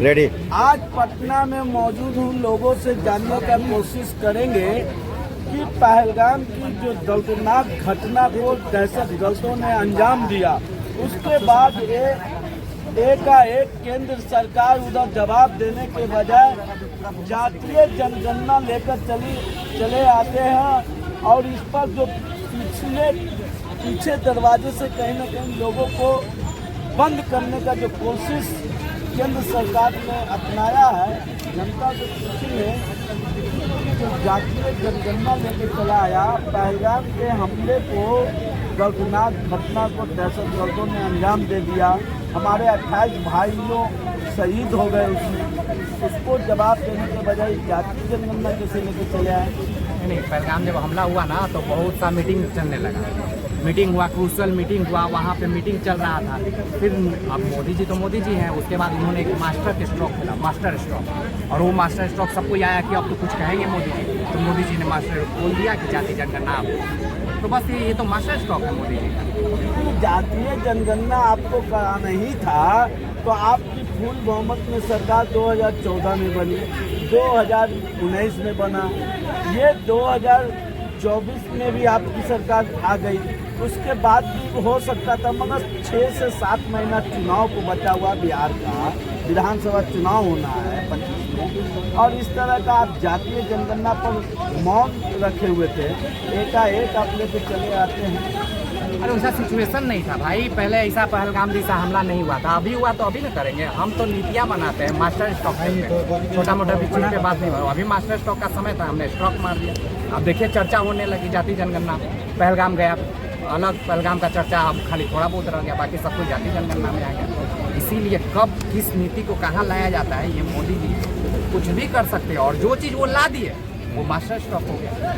Ready. आज पटना में मौजूद हूँ, लोगों से जानने का कोशिश करेंगे कि पहलगाम की जो दर्दनाक घटना को दहशत गर्दों ने अंजाम दिया, उसके बाद एकाएक केंद्र सरकार उधर जवाब देने के बजाय जातीय जनगणना लेकर चले आते हैं और इस पर जो पीछे दरवाजे से कहीं न कहीं लोगों को बंद करने का जो कोशिश केंद्र सरकार ने अपनाया है। जनता के खुशी में जो जातीय जनगणना लेके चला आया, पहलगाम के हमले को, दर्दनाक घटना को दहशत गर्दों ने अंजाम दे दिया। हमारे 28 भाइयों शहीद हो गए उसमें, उसको जवाब देने के बजाय जातीय जनगणना कैसे लेके चले आए? नहीं, पहलगाम जब हमला हुआ ना तो बहुत सा मीटिंग चलने लगा, मीटिंग हुआ, क्रूशल मीटिंग हुआ, वहाँ पे मीटिंग चल रहा था। फिर अब मोदी जी तो मोदी जी हैं, उसके बाद उन्होंने एक मास्टर स्ट्रोक खेला, मास्टर स्ट्रोक, और वो मास्टर स्ट्रोक सबको आया कि अब तो कुछ कहेंगे मोदी जी, तो मोदी जी ने मास्टर बोल दिया कि जातीय जनगणना आप, तो बस ये तो मास्टर स्ट्रोक है मोदी जी का। जातीय जनगणना आपको कराना ही था तो आपकी फुल बहुमत में सरकार 2014 में बनी, 2019 में बना, ये 2024 में भी आपकी सरकार आ गई। उसके बाद भी हो सकता था, मगर 6 से 7 महीना चुनाव को बचा हुआ बिहार का, विधानसभा चुनाव होना है 25 में, और इस तरह का आप जातीय जनगणना पर मौन रखे हुए थे, एकाएक आप लेके चले आते हैं। अरे वैसा सिचुएशन नहीं था भाई, पहले ऐसा पहलगाम जैसा हमला नहीं हुआ था, अभी हुआ तो अभी न करेंगे। हम तो नीतियाँ बनाते हैं मास्टर स्ट्रोक में, छोटा मोटा चीज पे बात नहीं हुआ। अभी मास्टर स्ट्रोक का समय था, हमने स्ट्रोक मार दिया। अब देखिए चर्चा होने लगी जातीय जनगणना, पहलगाम गया अलग, पहलगाम का चर्चा अब खाली थोड़ा बहुत रह गया, बाकी सब कुछ जातीय जनगणना में आ गया। इसीलिए कब किस नीति को कहाँ लाया जाता है, ये मोदी जी कुछ भी कर सकते हैं, और जो चीज़ वो ला दिए वो मास्टर स्ट्रोक हो गया,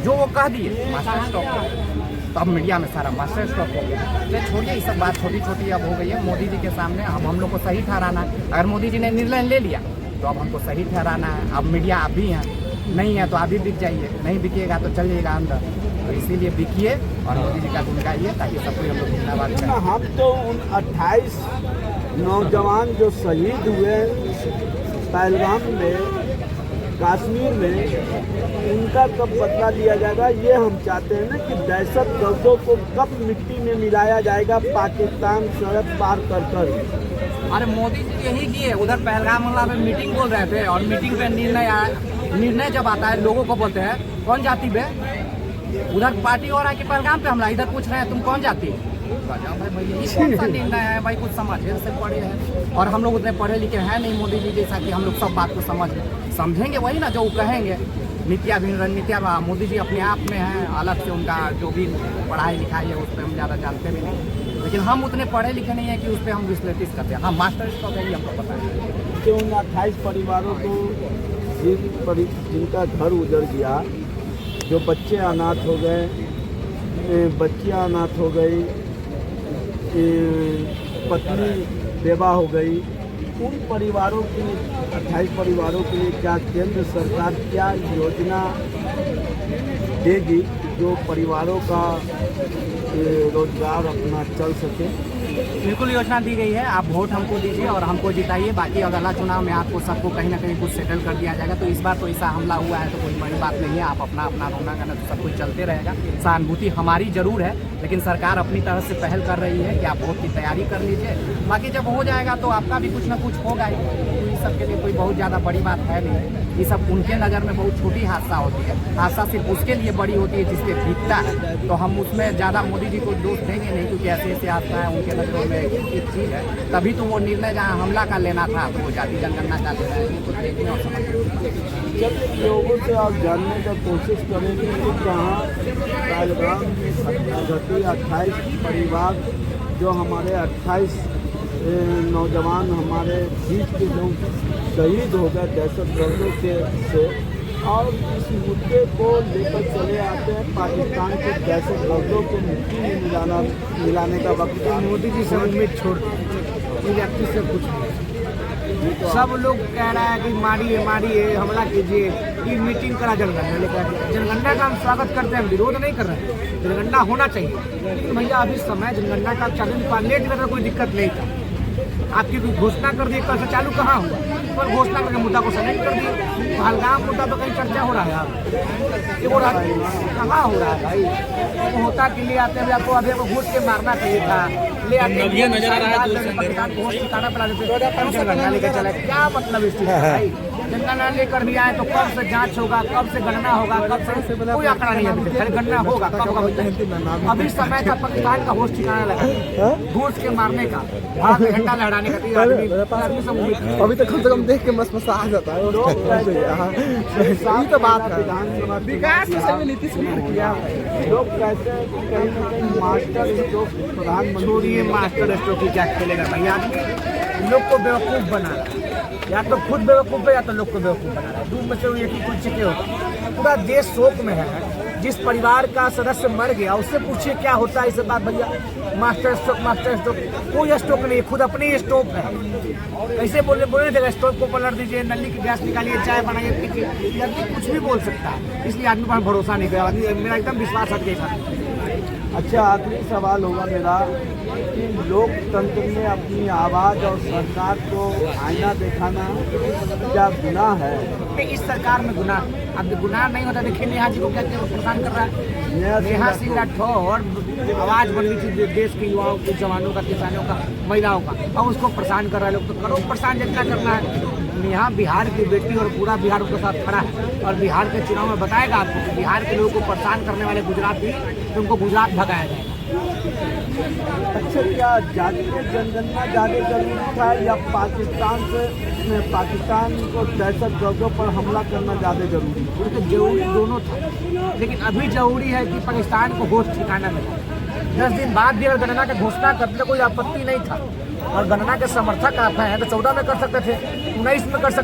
जो वो कह दिए मास्टर स्ट्रोक हो गया। तो अब मीडिया में सारा मास्टर स्ट्रोक हो गया। तो छोड़िए ये सब बात, छोटी छोटी अब हो गई है। मोदी जी के सामने अब हम लोग को सही ठहराना है। अगर मोदी जी ने निर्णय ले लिया तो अब हमको सही ठहराना है। अब मीडिया आप भी हैं, नहीं है तो अभी बिक जाइए, नहीं बिकेगा तो चलिएगा अंदर। तो इसीलिए बिकिए और मोदी जी का गुण गाइए, ताकि सबको हम लोग धन्यवाद करें। हम तो उन 28 नौजवान जो शहीद हुए पहलगाम में, कश्मीर में, उनका कब बदला लिया जाएगा, ये हम चाहते हैं ना कि दहशत गर्दों को कब मिट्टी में मिलाया जाएगा, पाकिस्तान सरहद पार कर। अरे मोदी जी यही किए, उधर पहलगाम हमला में मीटिंग बोल रहे थे, और मीटिंग पे निर्णय जब आता है लोगों को बोलते हैं कौन जाति पे, उधर पार्टी हो रहा है कि पहलगाम पे हमला, इधर पूछ रहे हैं तुम कौन जाति। भाई ये कौन सा निर्णय है भाई, कुछ समझे से पढ़े हैं, और हम लोग उतने पढ़े लिखे हैं नहीं मोदी जी जैसा कि हम लोग सब बात को समझेंगे वही ना जो वो कहेंगे। नीतियाँ भी, रणनीतियाँ मोदी जी अपने आप में हैं, अलग से उनका जो भी पढ़ाई लिखाई है उस पर हम ज़्यादा जानते भी नहीं, लेकिन हम उतने पढ़े लिखे नहीं हैं कि उस पर हम विश्लेषित करते हैं। हाँ, मास्टर स्ट्रोक है, हमको पता है कि उन 28 परिवारों को जिनका घर उजड़ गया, जो बच्चे अनाथ हो गए, बच्चियां अनाथ हो गई, पत्नी बेवा हो गई, उन परिवारों के लिए, 28 परिवारों के लिए क्या केंद्र सरकार क्या योजना देगी जो परिवारों का रोजगार अपना चल सके? बिल्कुल योजना दी गई है। आप वोट हमको दीजिए और हमको जिताइए, बाकी अगला चुनाव में आपको सबको कहीं ना कहीं कुछ सेटल कर दिया जाएगा। तो इस बार तो ऐसा हमला हुआ है तो कोई बड़ी बात नहीं है, आप अपना अपना रोना करना तो सब कुछ चलते रहेगा। सहानुभूति हमारी जरूर है, लेकिन सरकार अपनी तरह से पहल कर रही है कि आप वोट की तैयारी कर लीजिए, बाकी जब हो जाएगा तो आपका भी कुछ ना कुछ होगा ही। तो इस सब के लिए कोई बहुत ज़्यादा बड़ी बात है नहीं, ये सब उनके नज़र में बहुत छोटी हादसा होती है। हादसा सिर्फ उसके लिए बड़ी होती है जिसके दिखता है, तो हम उसमें ज़्यादा मोदी जी को दोष देंगे नहीं, क्योंकि ऐसे ऐसे हादसा है उनके नज़रों में एक चीज़ है। तभी तो वो निर्णय जहाँ हमला का लेना था तो वो जाति जनगणना का लेना है, ये तो देखने और समझने। जब लोगों से आप जानने का कोशिश करेंगे कि जहाँ पहलगाम में घटना घटी, 28 परिवार जो हमारे 28 नौजवान हमारे बीच के लोग शहीद हो गए दहशत गर्दों से, और इस मुद्दे को लेकर चले आते हैं पाकिस्तान के दहशत गर्दों को मिट्टी में मिलाने का वक्त। मोदी जी से उम्मीद छोड़ दी, व्यक्ति से कुछ नहीं। सब लोग कह रहा है कि मारिए हमला कीजिए, ये मीटिंग करा जनगणना लेकर। जनगणना का हम स्वागत करते हैं, विरोध नहीं कर रहे हैं, जनगणना होना चाहिए, लेकिन भैया अभी समय जनगणना का 40 लेट करना कोई दिक्कत नहीं था। आपकी कोई घोषणा कर दी, कल से चालू कहाँ हुआ? पर घोषणा करके मुद्दा को सेलेक्ट कर दिए। पहलगाम मुद्दा तो कहीं चर्चा हो रहा है आप, ये हो रहा है कहाँ हो रहा है भाई? वो होता के लिए आते हैं आपको अभी घूस के मारना चाहिए था, ले आते नजर आ रहा है ठिकाना पिला देते, जनगणना लेकर चला। क्या मतलब इस चीज का भाई? जनगणना लेकर भी आए तो कब से जांच होगा, कब से गणना होगा, कब से कोई आंकड़ा नहीं है, खाली गणना होगा कब कब। अभी समय था पाकिस्तान का होश ठिकाना लगा घूस के मारने का, हाथ में झंडा लहराने का। आदमी सब उम्मीद अभी तो कम से कम देख के मसा आ जाता है। यही तो बात है, विकास से नीतीश कुमार किया। लोग कहते हैं कि कहीं ना कहीं मास्टर स्ट्रोक प्रधानमंत्री, छोड़िए मास्टर स्ट्रोक की क्या खेलेगा भाई? आदमी लोग को बेवकूफ बना रहा है, या तो खुद बेवकूफ है या तो लोग को बेवकूफ बना रहा है। दूर में से एक ही कुछ के होगा। पूरा देश शोक में है। जिस परिवार का सदस्य मर गया उससे पूछिए क्या होता है इस बात भैया। मास्टर स्ट्रोक कोई स्ट्रोक नहीं, खुद अपने ही स्ट्रोक है। कैसे बोलने देगा? स्टोव को पलट दीजिए, नली की गैस निकालिए, चाय बनाइए, पीजिए। आदमी कुछ भी बोल सकता है, इसलिए आदमी पर भरोसा नहीं किया। मेरा एकदम विश्वास हट गया। अच्छा, आखिरी सवाल होगा मेरा कि लोकतंत्र में अपनी आवाज़ और सरकार को आईना दिखाना क्या गुनाह है? इस सरकार में गुनाह, अब गुनाह नहीं होता। देखिए नेहा जी को क्या परेशान कर रहा है। नेहा सिंह राठौर आवाज बन रही थी देश के युवाओं के, जवानों का, किसानों का, महिलाओं का, और उसको परेशान कर रहा है लोग। तो करो परेशान, जितना करना है। नेहा बिहार की बेटी और पूरा बिहार उनके साथ खड़ा है, और बिहार के चुनाव में बताएगा आपको कि बिहार के लोगों को परेशान करने वाले गुजराती, तो उनको गुजरात भगाया जाएगा। अच्छा, क्या जातीय जनगणना ज़्यादा जरूरी था या पाकिस्तान को दहशतगर्दों पर हमला करना ज़्यादा जरूरी था? उनके जरूरी दोनों था, लेकिन अभी जरूरी है कि पाकिस्तान को होश ठिकाना मिले। 10 दिन बाद भी अगर गणना की घोषणा करने कोई आपत्ति नहीं था, और गणना के समर्थक आप हैं तो 14 में कर सकते थे, 19 में कर सकते